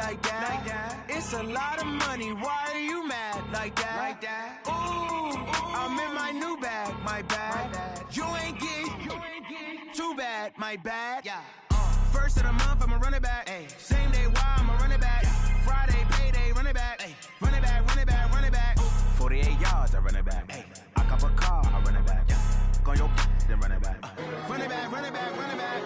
like that. It's a lot of money, why are you mad like that? Ooh, I'm in my new bag, my bad. You ain't get too bad, my bad. First of the month, I'ma run it back. Same day, why I'ma run it back. Friday, payday, run it back. Run it back, run it back, run it back. 48 yards, I run it back. I cop a car, I run it back. Go your then run it back. Run it back, run it back, run it back.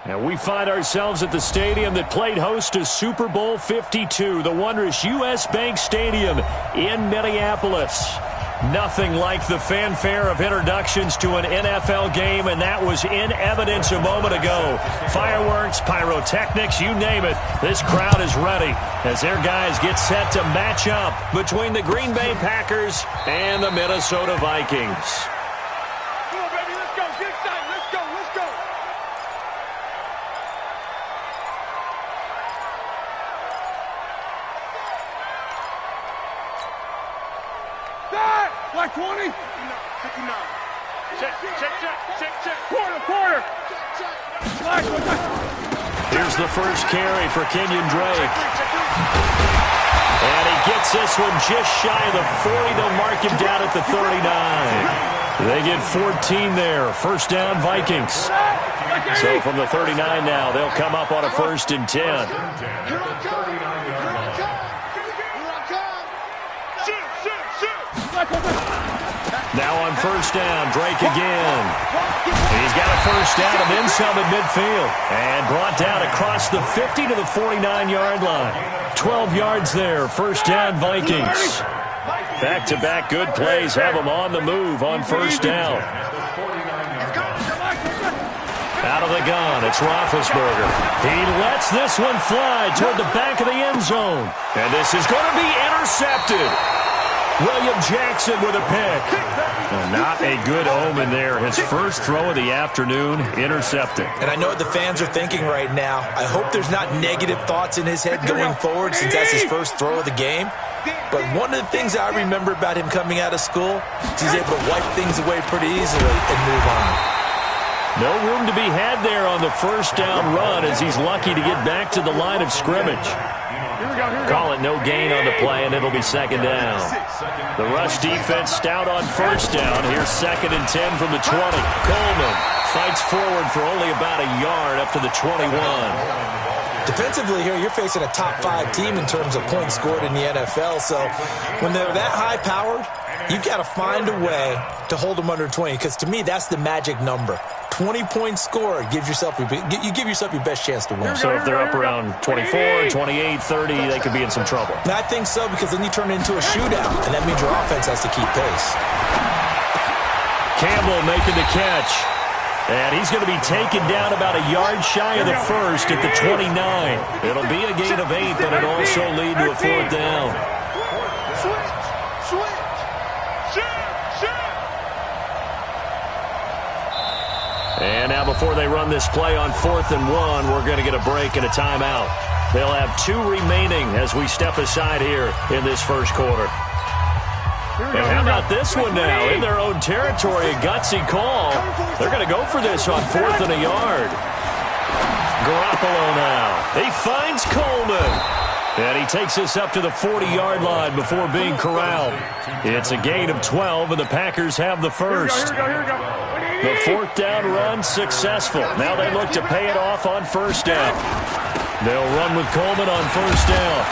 And we find ourselves at the stadium that played host to Super Bowl 52, the wondrous U.S. Bank Stadium in Minneapolis. Nothing like the fanfare of introductions to an NFL game, and that was in evidence a moment ago. Fireworks, pyrotechnics, you name it. This crowd is ready as their guys get set to match up between the Green Bay Packers and the Minnesota Vikings. Like 20? 59. Check. Quarter. Here's the first carry for Kenyon Drake. And he gets this one just shy of the 40. They'll mark him down at the 39. They get 14 there. First down, Vikings. So from the 39 now, they'll come up on a 1st and 10. Now on 1st down, Drake again. He's got a 1st down and then some at midfield. And brought down across the 50 to the 49-yard line. 12 yards there, 1st down, Vikings. Back-to-back good plays have them on the move on 1st down. Out of the gun, it's Roethlisberger. He lets this one fly toward the back of the end zone. And this is going to be intercepted. William Jackson with a pick. Well, not a good omen there. His first throw of the afternoon, intercepted. And I know what the fans are thinking right now. I hope there's not negative thoughts in his head going forward since that's his first throw of the game. But one of the things I remember about him coming out of school is he's able to wipe things away pretty easily and move on. No room to be had there on the first down run as he's lucky to get back to the line of scrimmage. Call it no gain on the play, and it'll be second down. The rush defense stout on first down. Here's 2nd and 10 from the 20. Coleman fights forward for only about a yard up to the 21. Defensively here, you're facing a top 5 team in terms of points scored in the NFL. So when they're that high-powered, you've got to find a way to hold them under 20, because to me, that's the magic number. 20 points scored, you give yourself your best chance to win. So if they're up around 24, 28, 30, they could be in some trouble. And I think so, because then you turn it into a shootout, and that means your offense has to keep pace. Campbell making the catch. And he's going to be taken down about a yard shy of the first at the 29. It'll be a gain of 8, but it'll also lead to a 4th down. And now before they run this play on 4th and 1, we're going to get a break and a timeout. They'll have 2 remaining as we step aside here in this first quarter. And how about this one now? In their own territory, a gutsy call. They're going to go for this on 4th and a yard. Garoppolo now. He finds Coleman. And he takes this up to the 40-yard line before being corralled. It's a gain of 12, and the Packers have the first. The 4th down run successful. Now they look to pay it off on first down. They'll run with Coleman on first down.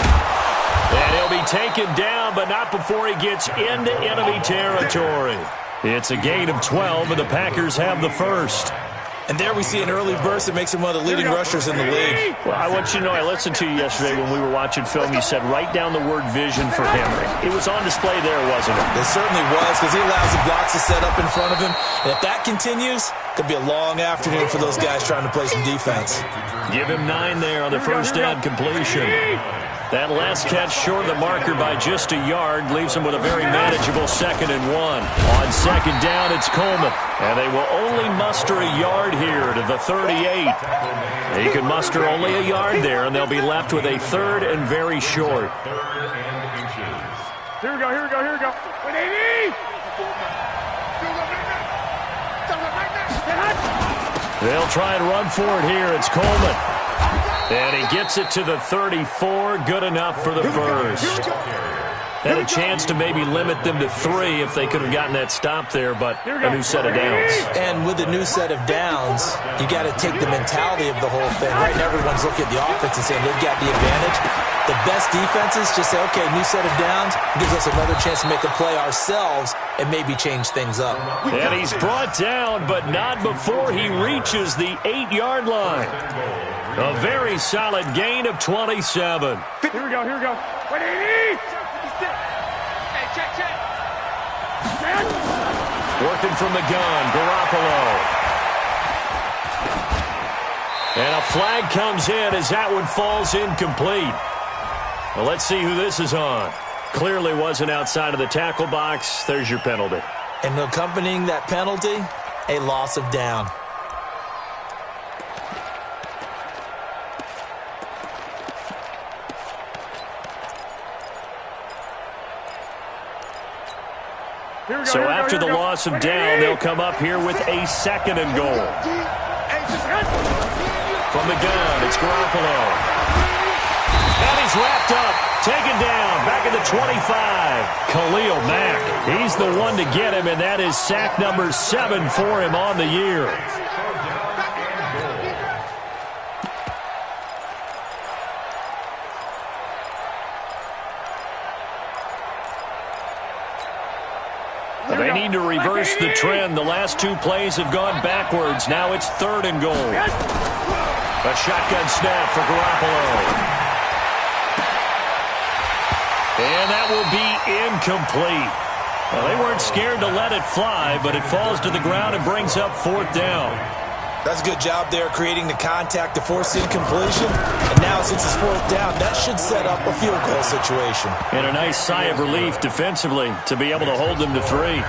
And he'll be taken down, but not before he gets into enemy territory. It's a gain of 12, and the Packers have the first. And there we see an early burst that makes him one of the leading rushers in the league. Well, I want you to know, I listened to you yesterday when we were watching film. You said write down the word vision for Henry. It was on display there, wasn't it? It certainly was, because he allows the blocks to set up in front of him. And if that continues, it could be a long afternoon for those guys trying to play some defense. Give him 9 there on the first down completion. That last catch short of the marker by just a yard leaves him with a very manageable 2nd and 1. On second down, it's Coleman. And they will only muster a yard here to the 38. He can muster only a yard there, and they'll be left with a 3rd and very short. Here we go, here we go, here we go. 180! They'll try and run for it here. It's Coleman. And he gets it to the 34. Good enough for the first. Had a chance to maybe limit them to 3 if they could have gotten that stop there, but a new set of downs. And with a new set of downs, you got to take the mentality of the whole thing. Right now, everyone's looking at the offense and saying they've got the advantage. The best defenses just say, okay, new set of downs gives us another chance to make a play ourselves and maybe change things up. And he's brought down, but not before he reaches the 8-yard line. A very solid gain of 27. Here we go, here we go. 180! Hey, check. Working from the gun, Garoppolo. And a flag comes in as that one falls incomplete. Well, let's see who this is on. Clearly wasn't outside of the tackle box. There's your penalty. And accompanying that penalty, a loss of down. So after the loss of down, they'll come up here with a 2nd and goal. From the gun, it's Garoppolo. And he's wrapped up, taken down, back at the 25. Khalil Mack, he's the one to get him, and that is sack number 7 for him on the year. They need to reverse the trend. The last 2 plays have gone backwards. Now it's 3rd and goal. A shotgun snap for Garoppolo. And that will be incomplete. Well, they weren't scared to let it fly, but it falls to the ground and brings up 4th down. That's a good job there creating the contact to force the incompletion. And now since it's 4th down, that should set up a field goal situation. And a nice sigh of relief defensively to be able to hold them to 3.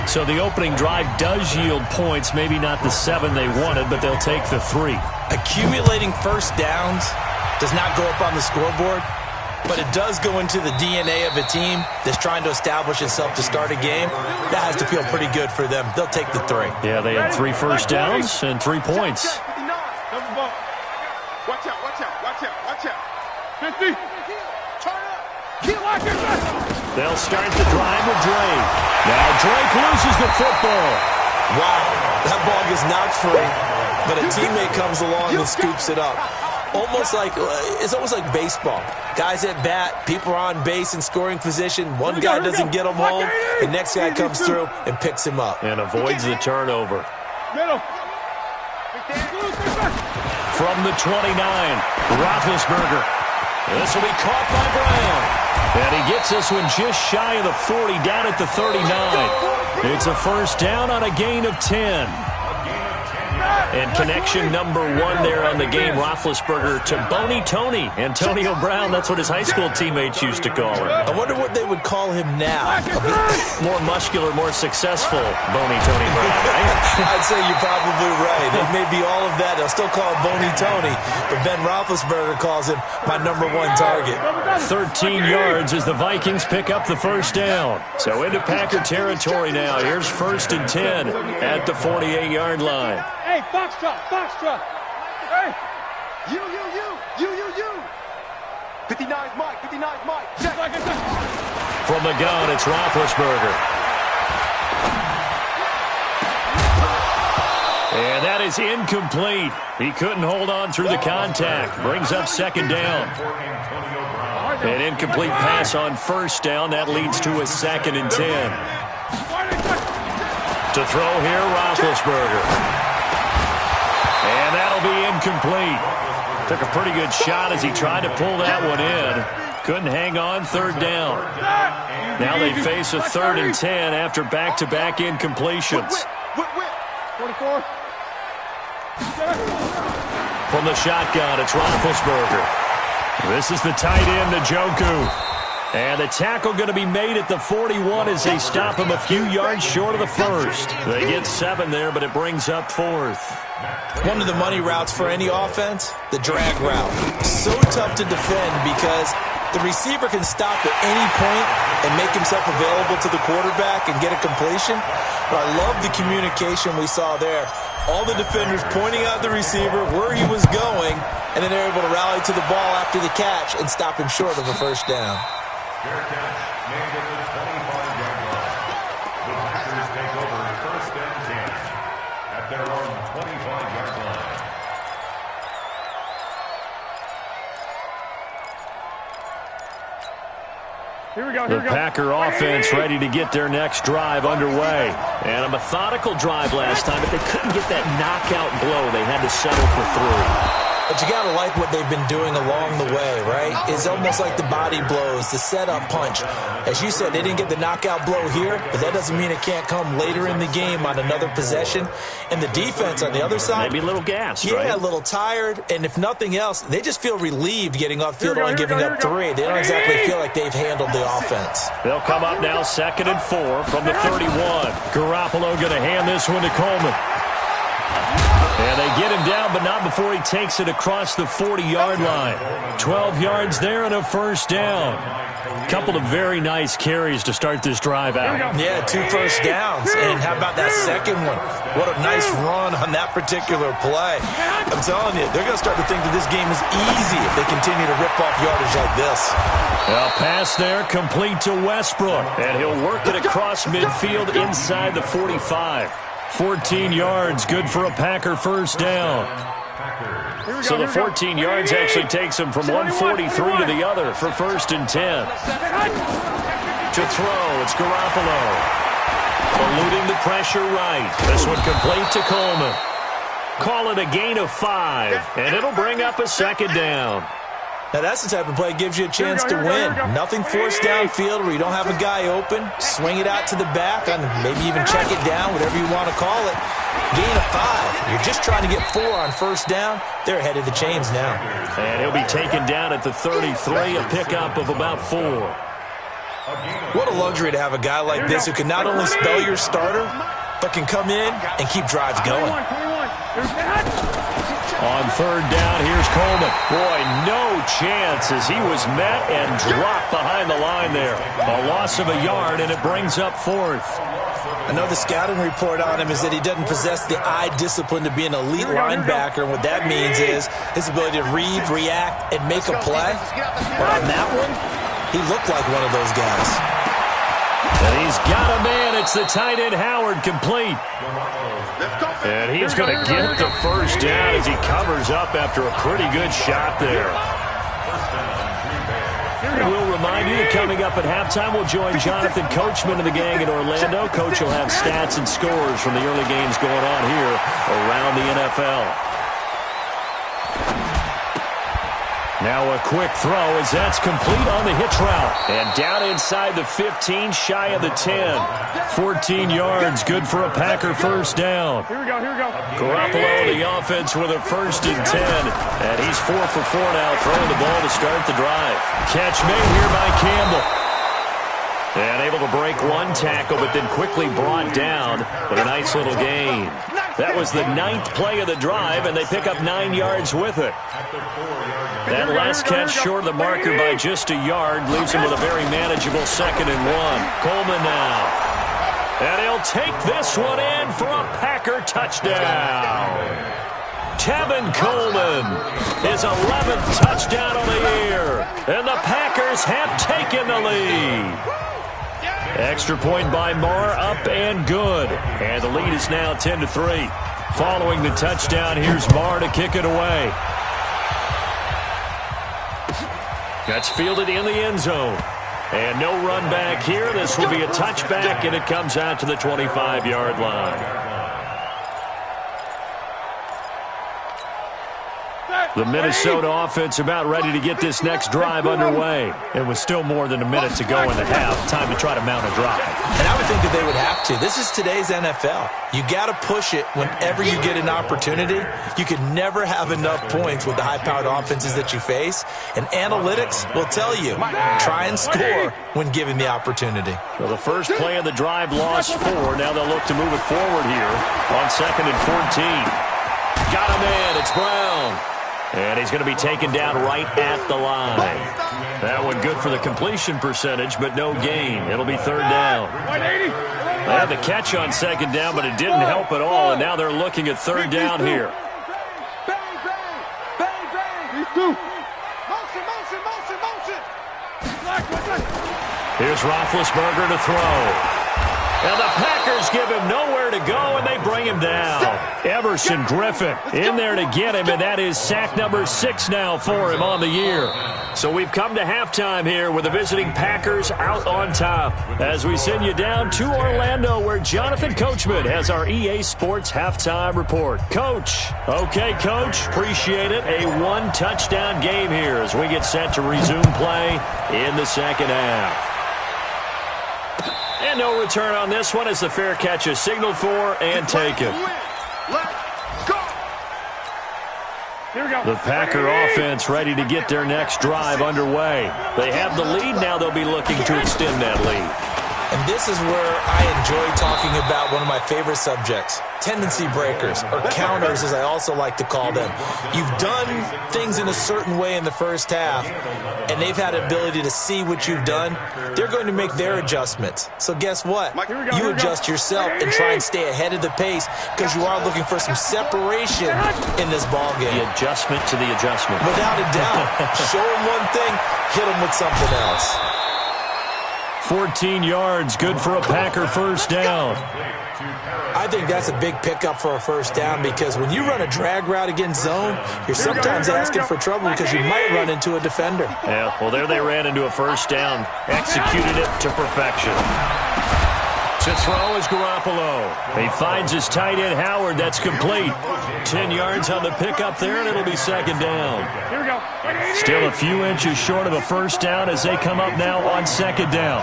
So the opening drive does yield points, maybe not the 7 they wanted, but they'll take the 3. Accumulating first downs does not go up on the scoreboard, but it does go into the DNA of a team that's trying to establish itself to start a game. That has to feel pretty good for them. They'll take the 3. Yeah, they had 3 first downs and 3 points. Watch out, watch out, watch out, watch out. 50. Turn up. They'll start the drive with Drake. Now Drake loses the football. Wow, that ball gets knocked free, but a teammate comes along and scoops it up. It's almost like baseball. Guys at bat, people are on base in scoring position. One guy doesn't get him home. The next guy comes through and picks him up. And avoids the turnover. Middle. From the 29, Roethlisberger. This will be caught by Brown. And he gets this one just shy of the 40, down at the 39. It's a first down on a gain of 10. And connection number 1 there on the game, Roethlisberger to Boney Tony. Antonio Brown, that's what his high school teammates used to call him. I wonder what they would call him now. More muscular, more successful Boney Tony Brown, right? I'd say you're probably right. It may be all of that. They'll still call him Boney Tony, but Ben Roethlisberger calls him my number 1 target. 13 yards as the Vikings pick up the first down. So into Packer territory now. Here's 1st and 10 at the 48-yard line. Hey, Foxtrot, Foxtrot. Hey. You. 59's Mike, 59's Mike. Check. From the gun, it's Roethlisberger. And that is incomplete. He couldn't hold on through the contact. Brings up 2nd down. An incomplete pass on 1st down. That leads to a 2nd and 10. To throw here, Roethlisberger. And that'll be incomplete. Took a pretty good shot as he tried to pull that one in. Couldn't hang on, 3rd down. Now they face a 3rd and 10 after back-to-back incompletions. 44. From the shotgun, it's Roethlisberger. This is the tight end, Njoku. And the tackle going to be made at the 41 as they stop him a few yards short of the 1st. They get 7 there, but it brings up 4th. One of the money routes for any offense, the drag route. So tough to defend because the receiver can stop at any point and make himself available to the quarterback and get a completion. But I love the communication we saw there. All the defenders pointing out the receiver, where he was going, and then they're able to rally to the ball after the catch and stop him short of a first down. Fair catch made at the 25-yard line. The Packers take over 1st and 10 at their own 25-yard line. Here we go. The Packer offense ready to get their next drive underway. And a methodical drive last time, but they couldn't get that knockout blow. They had to settle for 3. But you got to like what they've been doing along the way, right? It's almost like the body blows, the setup punch. As you said, they didn't get the knockout blow here, but that doesn't mean it can't come later in the game on another possession. And the defense on the other side, maybe a little gas, yeah, right? A little tired. And if nothing else, they just feel relieved getting off field and giving up 3. They don't exactly feel like they've handled the offense. They'll come up now 2nd and 4 from the 31. Garoppolo going to hand this one to Coleman. And they get him down, but not before he takes it across the 40-yard line. 12 yards there and a first down. Couple of very nice carries to start this drive out. Yeah, 2 first downs. And how about that second one? What a nice run on that particular play. I'm telling you, they're going to start to think that this game is easy if they continue to rip off yardage like this. A pass there complete to Westbrook. And he'll work it across midfield inside the 45. 14 yards, good for a Packer first down. So the 14 yards actually takes him from 143 to the other for 1st and 10. To throw, it's Garoppolo. Eluding the pressure right. This one complete to Coleman. Call it a gain of 5, and it'll bring up a 2nd down. Now, that's the type of play that gives you a chance to win. Nothing forced downfield where you don't have a guy open. Swing it out to the back and maybe even check it down, whatever you want to call it. Gain of 5. You're just trying to get 4 on first down. They're ahead of the chains now. And he'll be taken down at the 33, a pickup of about 4. What a luxury to have a guy like this who can not only spell your starter, but can come in and keep drives going. On third down, here's Coleman. Boy, no chance as he was met and dropped behind the line there. A loss of a yard, and it brings up fourth. I know the scouting report on him is that he doesn't possess the eye discipline to be an elite linebacker, and what that means is his ability to read, react, and make a play. But on that one, he looked like one of those guys. And he's got a man. It's the tight end Howard, complete. And he's going to get the first down as he covers up after a pretty good shot there. And we'll remind you that coming up at halftime, we'll join Jonathan Coachman of the gang in Orlando. Coach will have stats and scores from the early games going on here around the NFL. Now a quick throw as that's complete on the hitch route. And down inside the 15, shy of the 10. 14 yards, good for a Packer first down. Here we go. Garoppolo, the offense with a 1st and 10. And he's 4 for 4 now, throwing the ball to start the drive. Catch made here by Campbell. And able to break one tackle, but then quickly brought down with a nice little gain. That was the 9th play of the drive, and they pick up 9 yards with it. That last catch short of the marker by just a yard leaves him with a very manageable 2nd and 1. Coleman now. And he'll take this one in for a Packer touchdown. Tevin Coleman, his 11th touchdown of the year. And the Packers have taken the lead. Extra point by Marr, up and good. And the lead is now 10-3. Following the touchdown, here's Marr to kick it away. That's fielded in the end zone. And no run back here. This will be a touchback, and it comes out to the 25-yard line. The Minnesota offense about ready to get this next drive underway. It was still more than a minute to go in the half. Time to try to mount a drive. And I would think that they would have to. This is today's NFL. You got to push it whenever you get an opportunity. You can never have enough points with the high-powered offenses that you face. And analytics will tell you, try and score when given the opportunity. Well, the first play of the drive lost 4. Now they'll look to move it forward here on 2nd and 14. Got him in. It's Brown. And he's going to be taken down right at the line. That one good for the completion percentage, but no gain. It'll be 3rd down. They had the catch on 2nd down, but it didn't help at all, and now they're looking at 3rd down here. Here's Roethlisberger to throw. And the Packers give him nowhere to go, and they bring him down. Everson Griffin in there to get him, and that is sack number 6 now for him on the year. So we've come to halftime here with the visiting Packers out on top as we send you down to Orlando where Jonathan Coachman has our EA Sports halftime report. Coach. Okay, Coach. Appreciate it. A 1-touchdown game here as we get set to resume play in the second half. And no return on this one as the fair catch is signaled for and taken. The Packer offense ready to get their next drive underway. They have the lead. Now they'll be looking to extend that lead. And this is where I enjoy talking about one of my favorite subjects, tendency breakers, or counters as I also like to call them. You've done things in a certain way in the first half, and they've had the ability to see what you've done. They're going to make their adjustments. So guess what? You adjust yourself and try and stay ahead of the pace because you are looking for some separation in this ballgame. The adjustment to the adjustment. Without a doubt. Show them one thing, hit them with something else. 14 yards, good for a Packer first down. I think that's a big pickup for a first down because when you run a drag route against zone, you're sometimes asking for trouble because you might run into a defender. Yeah, well, there they ran into a first down, executed it to perfection. To throw is Garoppolo. He finds his tight end, Howard. That's complete. 10 yards on the pickup there, and it'll be second down. Here we go. Still a few inches short of a first down as they come up now on second down.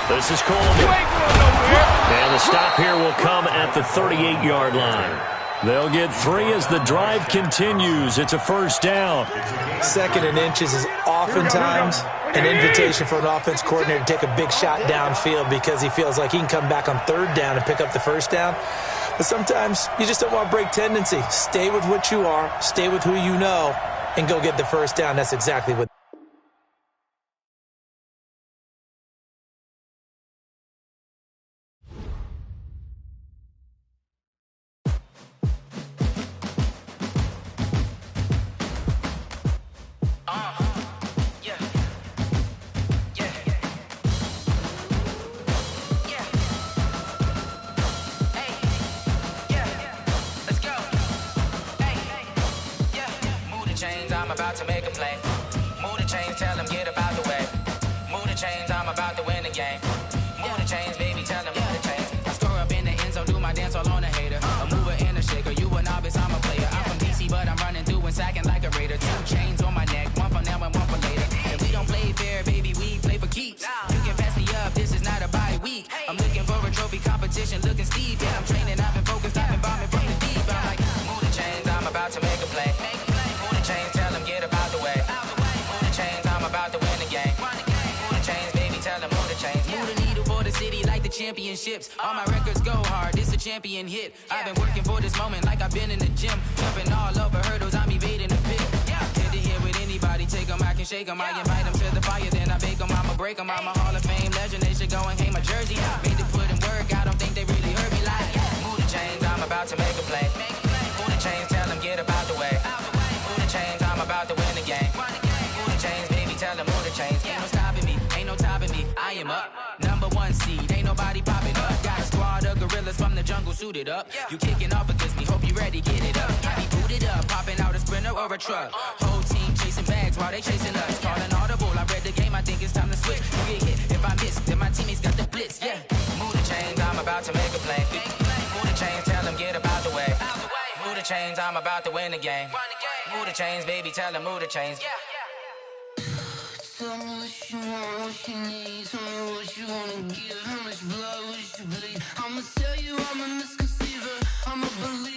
This is Coleman. And the stop here will come at the 38-yard line. They'll get 3 as the drive continues. It's a first down. 2nd and inches is oftentimes an invitation for an offense coordinator to take a big shot downfield because he feels like he can come back on 3rd down and pick up the first down. But sometimes you just don't want to break tendency. Stay with what you are, stay with who you know, and go get the first down. That's exactly what. I'm about to make a play. Move the chains, tell them get up out the way. Move the chains, I'm about to win the game. Move the chains, baby, tell them move the chains. I score up in the end zone, do my dance all on a hater. A mover and a shaker, you a novice, I'm a player. I'm from DC, but I'm running through and sacking like a raider. 2 chains on my neck, one for now and one for later. And we don't play fair, baby, we play for keeps. You can pass me up, this is not a bye week. I'm looking for a trophy competition, looking steep. Yeah, I'm training, I've been focused, I've been bombing from the deep. I'm like, move the chains, I'm about to make a play. Move the chains, tell them get up out the way. Move the chains, I'm about to win the game. Move the chains, baby, tell them move the chains. Move the needle for the city like the championships. All my records go hard, this a champion hit. I've been working for this moment like I've been in the gym. Jumping all over hurdles, I'm evading the pit. Head to head with anybody, take them, I can shake them. I invite them to the fire, then I bake them, I'ma break them. I'm a Hall of Fame legend, they should go and hang my jersey. Made to put in work, I don't think they really heard me like, move the chains, I'm about to make a play. Move the chains, tell them get up out the way. Move the chains, I'm about to win the game. Move the chains, baby, tell them move the chains. Ain't no stopping me, ain't no topping me. I am up, number 1 seed, ain't nobody popping up. Got a squad of gorillas from the jungle suited up. You kicking off against me, hope you ready, get it up. I be booted up, popping out a sprinter or a truck. Whole team chasing bags while they chasing us. Calling audible, I read the game, I think it's time to switch. You get hit, if I miss, then my teammates got the blitz, yeah. Move the chains, I'm about to make a play. Move the chains, tell them get up out the way. Move the chains, I'm about to win the game. Move the chains, baby, tell them move the chains. Tell me what you want, what you need. Tell me what you wanna give. How much blood would you bleed? I'ma tell you I'm a misconceiver. I'm a believer.